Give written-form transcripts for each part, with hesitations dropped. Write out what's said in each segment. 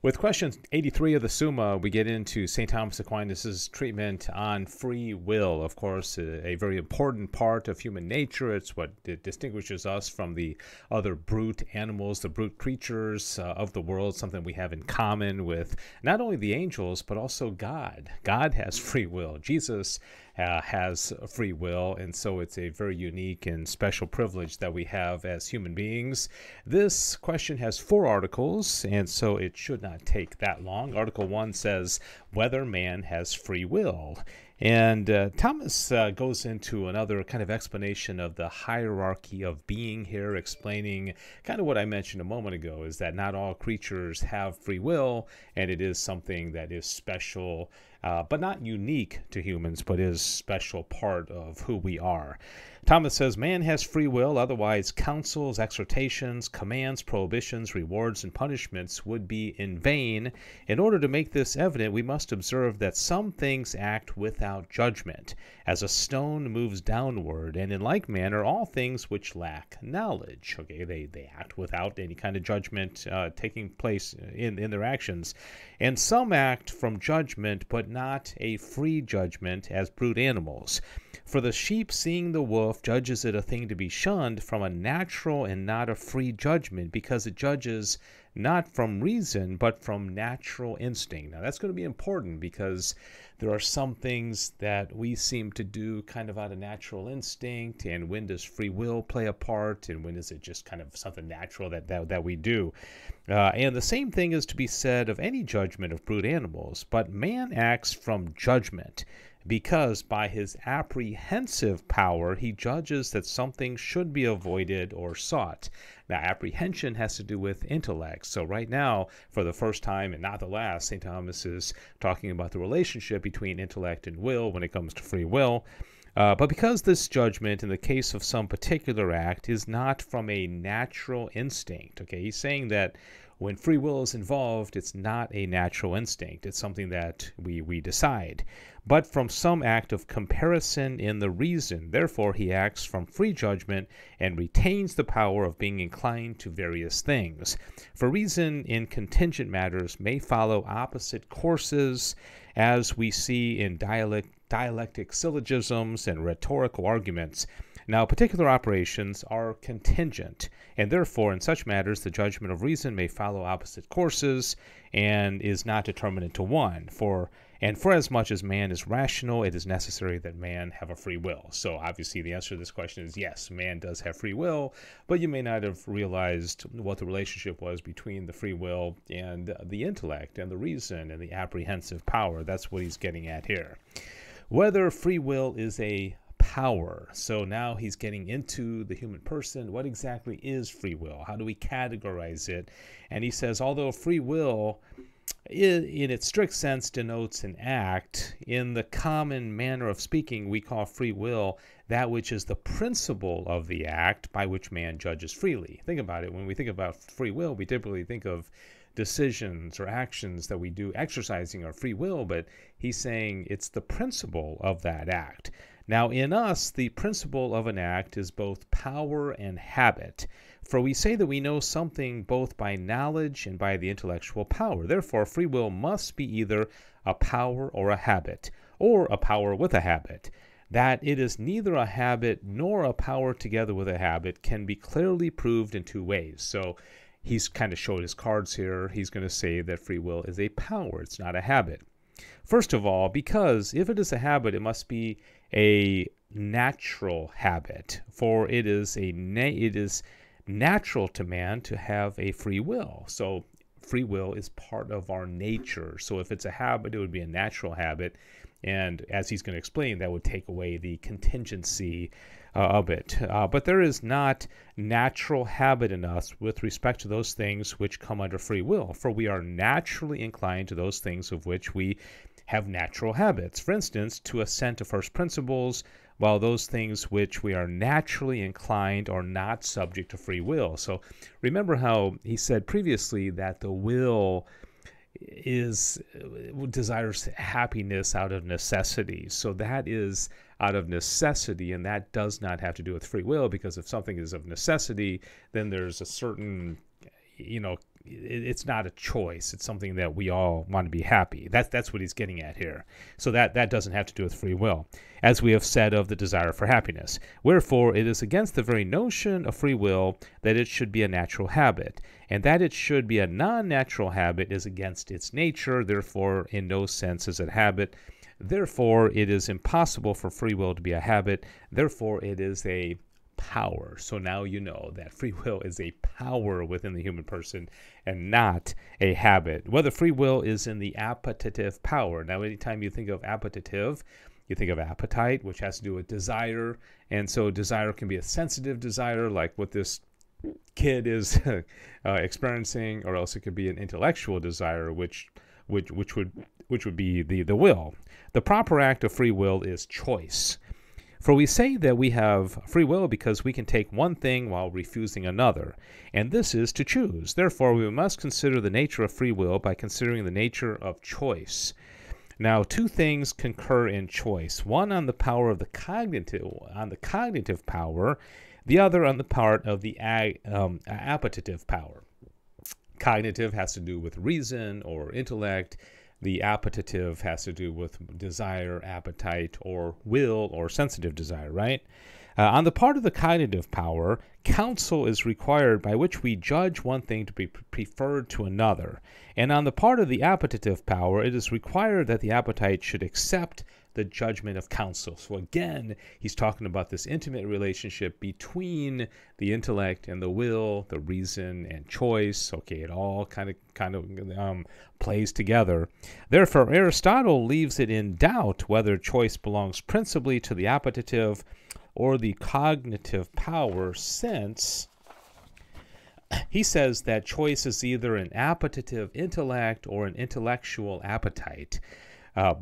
With question 83 of the Summa, we get into St. Thomas Aquinas' treatment on free will. Of course, a very important part of human nature. It's what distinguishes us from the other brute animals, the brute creatures of the world, something we have in common with not only the angels, but also God. God has free will. Jesus has free will, and so it's a very unique and special privilege that we have as human beings. This question has 4 articles, and so it should not take that long. Article 1 says whether man has free will. And Thomas goes into another kind of explanation of the hierarchy of being here, explaining kind of what I mentioned a moment ago, is that not all creatures have free will, and it is something that is special, but not unique to humans, but is a special part of who we are. Thomas says man has free will, otherwise counsels, exhortations, commands, prohibitions, rewards, and punishments would be in vain. In order to make this evident, we must observe that some things act without judgment, as a stone moves downward, and in like manner all things which lack knowledge. Okay, they act without any kind of judgment taking place in their actions. And some act from judgment, but not a free judgment, as brute animals. For the sheep, seeing the wolf, judges it a thing to be shunned from a natural and not a free judgment, because it judges not from reason, but from natural instinct. Now, that's going to be important, because there are some things that we seem to do kind of out of natural instinct, and when does free will play a part, and when is it just kind of something natural that we do? And the same thing is to be said of any judgment of brute animals, but man acts from judgment, because by his apprehensive power he judges that something should be avoided or sought. Now, apprehension has to do with intellect. So right now, for the first time and not the last, St. Thomas is talking about the relationship between intellect and will when it comes to free will. But because this judgment in the case of some particular act is not from a natural instinct, okay, he's saying that when free will is involved, it's not a natural instinct. It's something that we decide, but from some act of comparison in the reason. Therefore, he acts from free judgment and retains the power of being inclined to various things. For reason in contingent matters may follow opposite courses, as we see in dialectic syllogisms and rhetorical arguments. Now, particular operations are contingent, and therefore in such matters the judgment of reason may follow opposite courses and is not determinate to one. For as much as man is rational, it is necessary that man have a free will. So obviously the answer to this question is yes, man does have free will, but you may not have realized what the relationship was between the free will and the intellect and the reason and the apprehensive power. That's what he's getting at here. Whether free will is a power. So now he's getting into the human person. What exactly is free will? How do we categorize it? And he says, although free will in its strict sense denotes an act, in the common manner of speaking we call free will that which is the principle of the act by which man judges freely. Think about it. When we think about free will, we typically think of decisions or actions that we do exercising our free will, but he's saying it's the principle of that act. Now, in us, the principle of an act is both power and habit. For we say that we know something both by knowledge and by the intellectual power. Therefore, free will must be either a power or a habit, or a power with a habit. That it is neither a habit nor a power together with a habit can be clearly proved in 2 ways. So he's kind of showed his cards here. He's going to say that free will is a power. It's not a habit. First of all, because if it is a habit, it must be a natural habit, for it is natural to man to have a free will. So free will is part of our nature. So if it's a habit, it would be a natural habit. And as he's going to explain, that would take away the contingency of it. But there is not natural habit in us with respect to those things which come under free will, for we are naturally inclined to those things of which we have natural habits. For instance, to assent to first principles, while those things which we are naturally inclined are not subject to free will. So remember how he said previously that the will desires happiness out of necessity. So that is out of necessity, and that does not have to do with free will, because if something is of necessity, then there's a certain it's not a choice. It's something that we all want to be happy. That's what he's getting at here. So that doesn't have to do with free will, as we have said of the desire for happiness. Wherefore, it is against the very notion of free will that it should be a natural habit, and that it should be a non-natural habit is against its nature. Therefore, in no sense is it habit. Therefore, it is impossible for free will to be a habit. Therefore, it is a power. So now you know that free will is a power within the human person and not a habit. Whether free will is in the appetitive power. Now, anytime you think of appetitive, you think of appetite, which has to do with desire. And so desire can be a sensitive desire, like what this kid is experiencing, or else it could be an intellectual desire, which would be the will. The proper act of free will is choice. For we say that we have free will because we can take one thing while refusing another, and this is to choose. Therefore, we must consider the nature of free will by considering the nature of choice. Now, two things concur in choice: one on the power of the cognitive power, the other on the part of the appetitive power. Cognitive has to do with reason or intellect. The appetitive has to do with desire, appetite, or will, or sensitive desire, right? On the part of the cognitive power, counsel is required by which we judge one thing to be preferred to another. And on the part of the appetitive power, it is required that the appetite should accept the judgment of counsel. So again, he's talking about this intimate relationship between the intellect and the will, the reason and choice. Okay, it all kind of plays together. Therefore, Aristotle leaves it in doubt whether choice belongs principally to the appetitive or the cognitive power, since he says that choice is either an appetitive intellect or an intellectual appetite.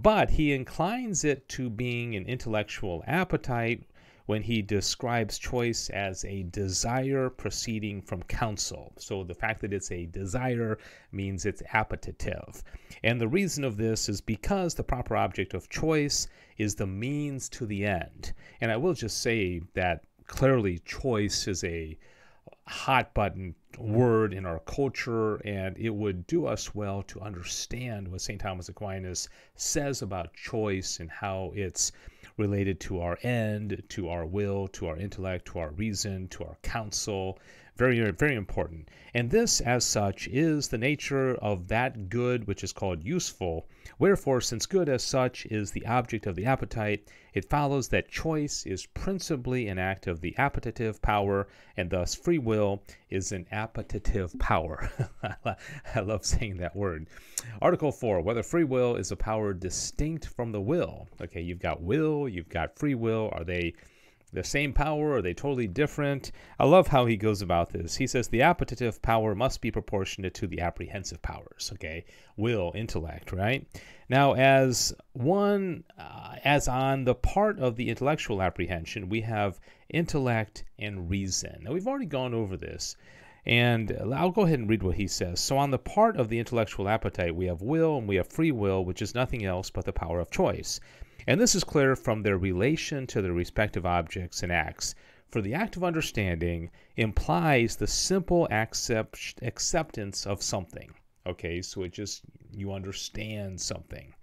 But he inclines it to being an intellectual appetite when he describes choice as a desire proceeding from counsel. So the fact that it's a desire means it's appetitive. And the reason of this is because the proper object of choice is the means to the end. And I will just say that clearly choice is a hot button word in our culture, and it would do us well to understand what St. Thomas Aquinas says about choice and how it's related to our end, to our will, to our intellect, to our reason, to our counsel. Very, very important. And this, as such, is the nature of that good which is called useful. Wherefore, since good as such is the object of the appetite, it follows that choice is principally an act of the appetitive power, and thus free will is an appetitive power. I love saying that word. Article 4, whether free will is a power distinct from the will. Okay, you've got will, you've got free will. Are they the same power? Are they totally different? I love how he goes about this. He says the appetitive power must be proportionate to the apprehensive powers. Okay, will, intellect, right? Now, as on the part of the intellectual apprehension, we have intellect and reason. Now, we've already gone over this, and I'll go ahead and read what he says. So on the part of the intellectual appetite, we have will and we have free will, which is nothing else but the power of choice. And this is clear from their relation to their respective objects and acts. For the act of understanding implies the simple acceptance of something. Okay, so you understand something.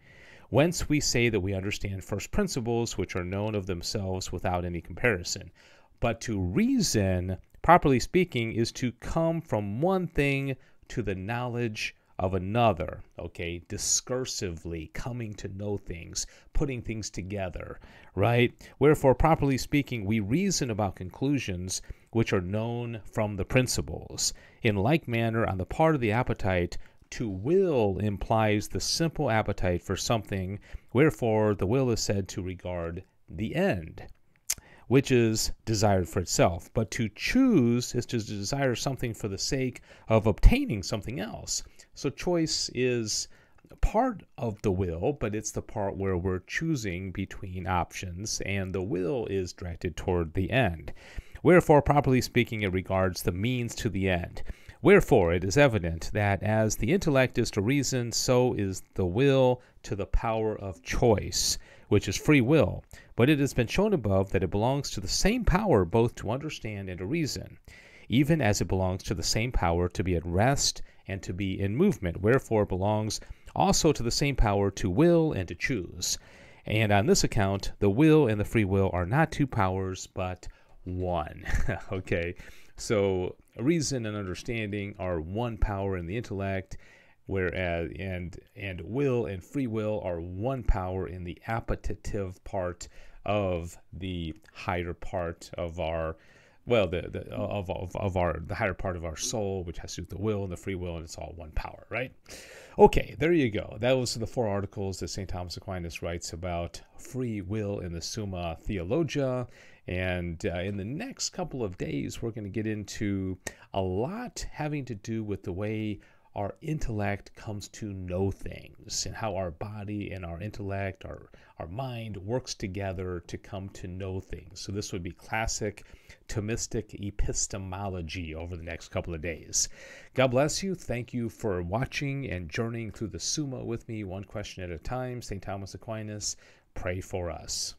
Whence we say that we understand first principles, which are known of themselves without any comparison. But to reason, properly speaking, is to come from one thing to the knowledge of another, okay, discursively, coming to know things, putting things together, right? Wherefore, properly speaking, we reason about conclusions which are known from the principles. In like manner, on the part of the appetite, to will implies the simple appetite for something, wherefore the will is said to regard the end, which is desired for itself. But to choose is to desire something for the sake of obtaining something else. So choice is part of the will, but it's the part where we're choosing between options, and the will is directed toward the end. Wherefore, properly speaking, it regards the means to the end. Wherefore, it is evident that as the intellect is to reason, so is the will to the power of choice, which is free will. But it has been shown above that it belongs to the same power both to understand and to reason, even as it belongs to the same power to be at rest and to be in movement, wherefore it belongs also to the same power to will and to choose. And on this account, the will and the free will are not two powers, but one. Okay, so reason and understanding are one power in the intellect, whereas and will and free will are one power in the appetitive part of the higher part of our the higher part of our soul, which has to do with the will and the free will, and it's all one power, right? Okay, there you go. That was the 4 articles that St. Thomas Aquinas writes about free will in the Summa Theologia. And in the next couple of days, we're going to get into a lot having to do with the way our intellect comes to know things and how our body and our intellect, our mind works together to come to know things. So this would be classic Thomistic epistemology over the next couple of days. God bless you. Thank you for watching and journeying through the Summa with me, one question at a time. St. Thomas Aquinas, pray for us.